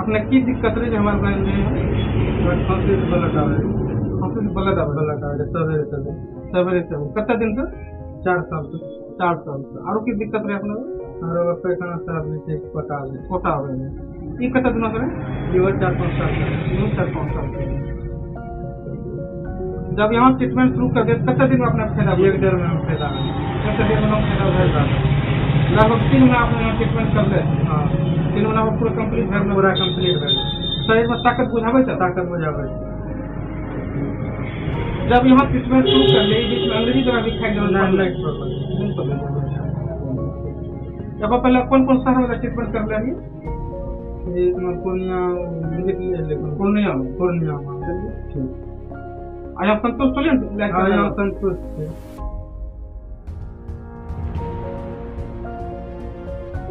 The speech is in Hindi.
अपने की दिक्कत रही हमारे गाँव में खांसी से ब्लड आवे खांसी से ब्लड आवे सवेरे सवेरे कितना दिन से 4 साल से 4 साल से आरो की दिक्कत रहे अपने और पैखाना से आदमी से पटा आवे कोटा आवे ये कितना दिन से रहे ये 4-5 साल से ये 4-5 साल से जब यहाँ ट्रीटमेंट शुरू कर दिया कितना दिन में अपने फायदा 1-1.5 महीना में फायदा कितना दिन में फायदा होगा लगभग 3 महीना आपने यहाँ ट्रीटमेंट कर ले हाँ 3 महीना में पूरा कंप्लीट है पूरा कंप्लीट है शरीर में ताकत बुझावे था ताकत बुझावे जब यहाँ ट्रीटमेंट शुरू कर ले बीच में अंग्रेजी दवा भी खाई जब पहले कौन कौन शहर वाला ट्रीटमेंट कर ले रही पूर्णिया में पूर्णिया में आया संतोष संतुष्ट